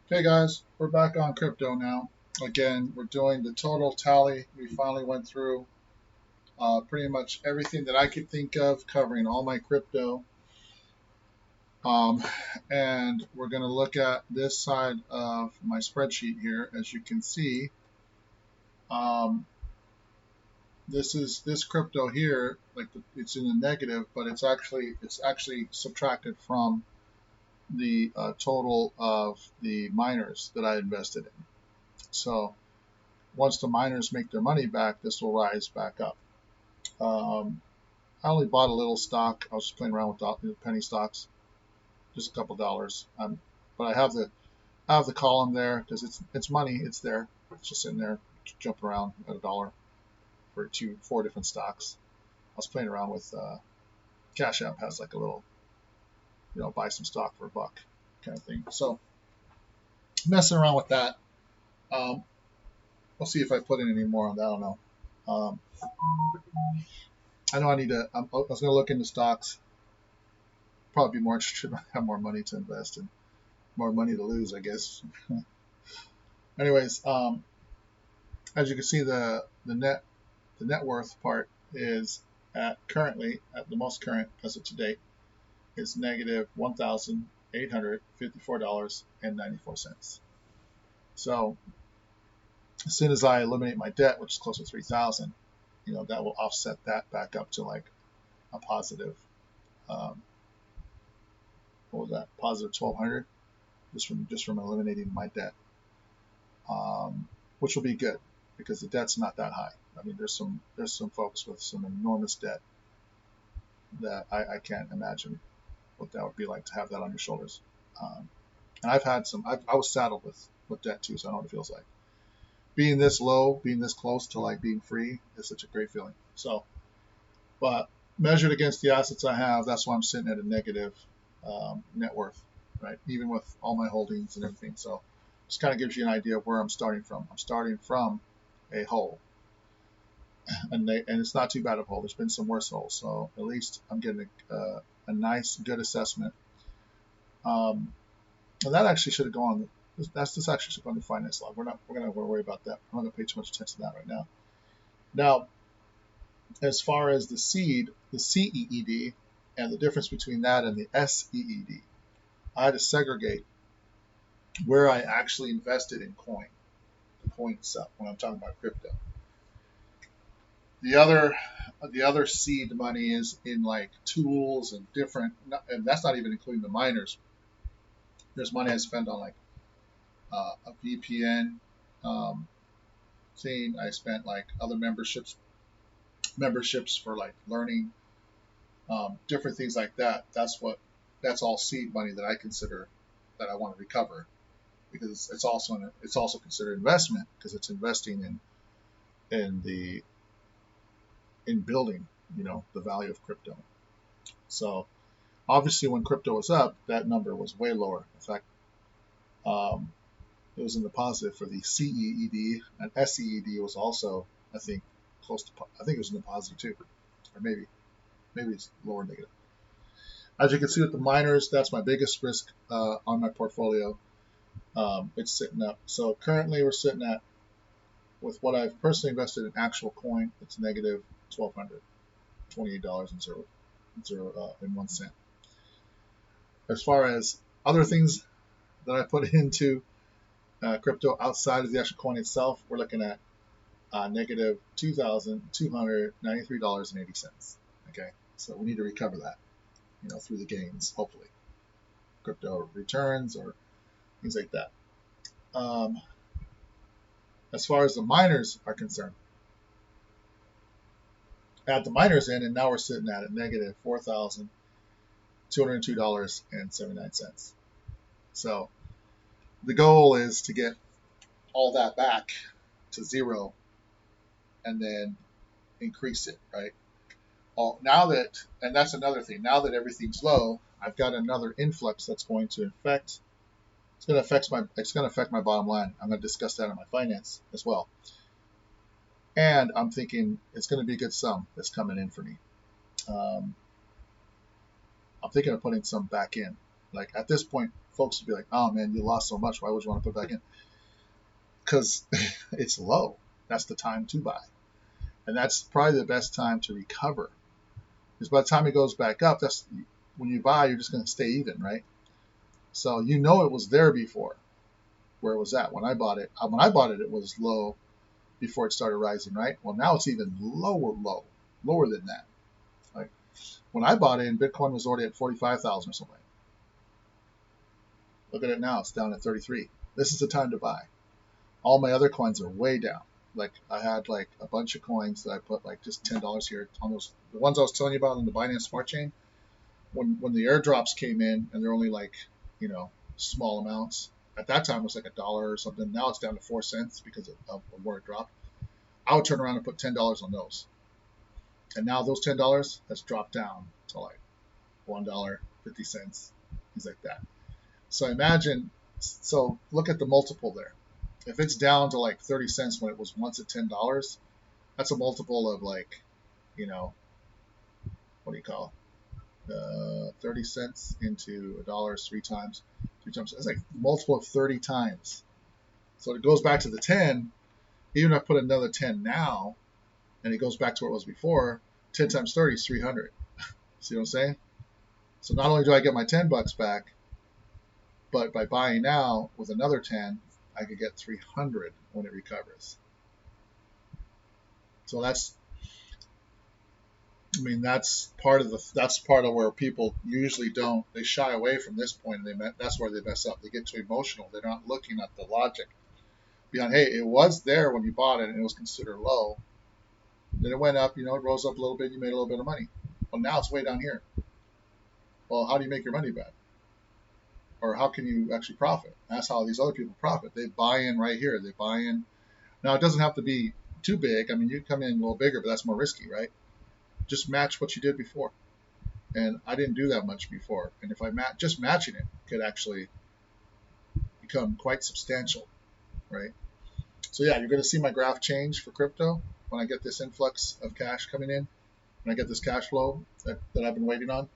Okay, guys, we're back on crypto now. Again, we're doing the total tally. We finally went through pretty much everything that I could think of, covering all my crypto. Um, and we're going to look at this side of my spreadsheet here. As you can see, um, this crypto here, it's in the negative, but it's actually subtracted from the total of the miners that I invested in. So once the miners make their money back, this will rise back up. I only bought a little stock. I was just playing around with the penny stocks, just a couple dollars. But I have the column there because it's money. It's there. It's just in there, jumping around at a dollar for four different stocks. I was playing around with Cash App has like a little, buy some stock for $1 kind of thing. So messing around with that. Um, we'll see if I put in any more on that. I don't know. Um, I know I need to. I was going to look into stocks. Probably be more interested. I have more money to invest and more money to lose, I guess. Anyways, as you can see, the net worth part is currently at the most current as of today is negative $1,854.94. So as soon as I eliminate my debt, which is close to 3,000, that will offset that back up to like a positive. Um, what was that? Positive 1,200 just from eliminating my debt, which will be good because the debt's not that high. I mean, there's some folks with some enormous debt that I can't imagine what that would be like to have that on your shoulders. And I've had some. I was saddled with debt too, so I know what it feels like. Being this low, being this close to like being free is such a great feeling. So, but measured against the assets I have, that's why I'm sitting at a negative net worth, right? Even with all my holdings and everything. So, just kind of gives you an idea of where I'm starting from. I'm starting from a hole, and it's not too bad of a hole. There's been some worse holes, so at least I'm getting a nice, good assessment. Um, and that actually should have gone. This actually should go on the finance log. We're gonna worry about that. I'm not gonna pay too much attention to that right now. Now, as far as the CEED, and the difference between that and the SEED, I had to segregate where I actually invested in the coin itself when I'm talking about crypto. The other seed money is in like tools and different, and that's not even including the miners. There's money I spent on like a VPN thing. I spent like other memberships for like learning, different things like that. That's all seed money that I consider that I want to recover because it's also considered investment because it's investing in in building the value of crypto. So obviously when crypto was up, that number was way lower. In fact, um, it was in the positive for the CEED, and SEED was also, I think, close to. I think it was in the positive too, or maybe it's lower negative. As you can see with the miners, that's my biggest risk on my portfolio. It's sitting up. So currently we're sitting at, with what I've personally invested in actual coin, it's negative $1,228 and and 1 cent. As far as other things that I put into crypto outside of the actual coin itself, we're looking at negative $2,293.80. Okay, so we need to recover that, through the gains, hopefully, crypto returns or things like that. Um, as far as the miners are concerned, add the miners in, and now we're sitting at a negative $4,202.79. So the goal is to get all that back to zero and then increase it, right? And that's another thing. Now that everything's low, I've got another influx that's going to affect. It's going to affect my bottom line. I'm going to discuss that in my finance as well. And I'm thinking it's going to be a good sum that's coming in for me. Um, I'm thinking of putting some back in. Like at this point, folks would be like, oh man, you lost so much. Why would you want to put it back in? Because it's low. That's the time to buy. And that's probably the best time to recover. Because by the time it goes back up, that's when you buy, you're just going to stay even, right? So you know it was there before, where it was at. When I bought it, it was low before it started rising, right? Well, now it's even lower than that. Like when I bought it, and Bitcoin was already at 45,000 or something. Look at it now; it's down at 33. This is the time to buy. All my other coins are way down. Like I had like a bunch of coins that I put like just $10 here on those, the ones I was telling you about in the Binance Smart Chain. When the airdrops came in and they're only like, small amounts. At that time it was like $1 or something. Now it's down to 4 cents because of where it dropped. I would turn around and put $10 on those. And now those $10 has dropped down to like $1, 50 cents, things like that. So look at the multiple there. If it's down to like 30 cents when it was once at $10, that's a multiple of like, what do you call it? 30 cents into $1 is 3 times. It's like a multiple of 30 times. So it goes back to the 10. Even if I put another 10 now, and it goes back to where it was before, 10 times 30 is 300. See what I'm saying? So not only do I get my $10 back, but by buying now with another 10, I could get 300 when it recovers. So that's part of where people usually they shy away from this point, and that's where they mess up. They get too emotional. They're not looking at the logic behind. Hey, it was there when you bought it, and it was considered low. Then it went up. It rose up a little bit. You made a little bit of money. Well, now it's way down here. Well, how do you make your money back? Or how can you actually profit? That's how these other people profit. They buy in right here. They buy in. Now, it doesn't have to be too big. I mean, you come in a little bigger, but that's more risky, right? Just match what you did before. And I didn't do that much before. And if I just matching it could actually become quite substantial, right? So yeah, you're going to see my graph change for crypto when I get this influx of cash coming in, when I get this cash flow that I've been waiting on.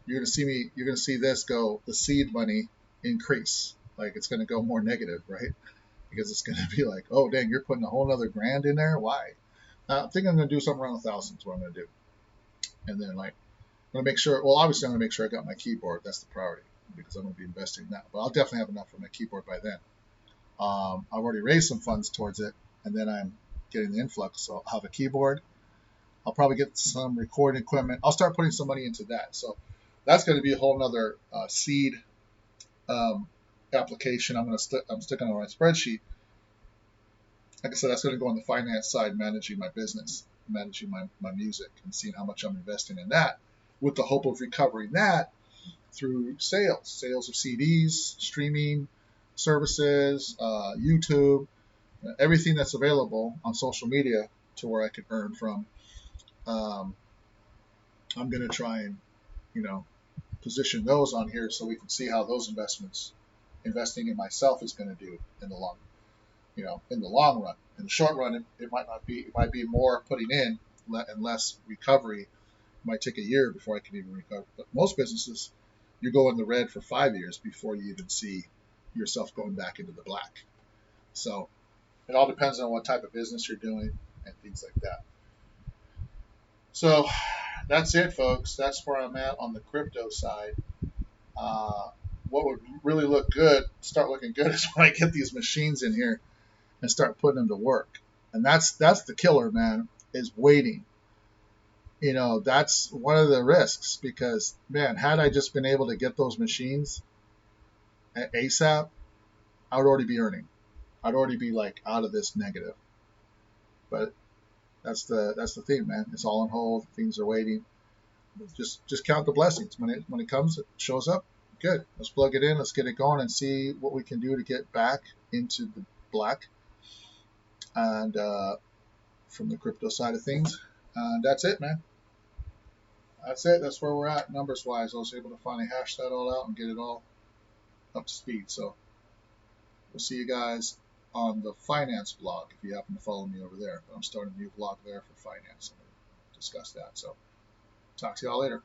You're going to see this go, the seed money increase. Like it's going to go more negative, right? Because it's going to be like, oh dang, you're putting a whole other $1,000 in there. Why? I think I'm going to do something around 1,000 is what I'm going to do. And then I'm going to make sure, well, obviously I'm going to make sure I got my keyboard. That's the priority because I'm going to be investing in that. But I'll definitely have enough for my keyboard by then. I've already raised some funds towards it, and then I'm getting the influx. So I'll have a keyboard. I'll probably get some recording equipment. I'll start putting some money into that. So that's going to be a whole nother seed application. I'm sticking on my spreadsheet. Like I said, that's going to go on the finance side, managing my business, managing my music, and seeing how much I'm investing in that, with the hope of recovering that through sales of CDs, streaming services, YouTube, everything that's available on social media to where I can earn from. I'm going to try and, position those on here so we can see how those investing in myself is going to do in the long run. In the short run, it might be more putting in and less recovery. It might take a year before I can even recover. But most businesses, you go in the red for 5 years before you even see yourself going back into the black. So it all depends on what type of business you're doing and things like that. So that's it, folks. That's where I'm at on the crypto side. What would really start looking good is when I get these machines in here and start putting them to work. And that's the killer, man, is waiting. That's one of the risks because, man, had I just been able to get those machines at ASAP, I would already be earning. I'd already be like out of this negative. But that's the thing, man. It's all on hold. Things are waiting. Just count the blessings. When it comes, it shows up. Good. Let's plug it in. Let's get it going and see what we can do to get back into the black. And from the crypto side of things. And that's it, man. That's it. That's where we're at numbers wise. I was able to finally hash that all out and get it all up to speed. So we'll see you guys on the finance blog if you happen to follow me over there. But I'm starting a new blog there for finance. I'm going to discuss that. So talk to y'all later.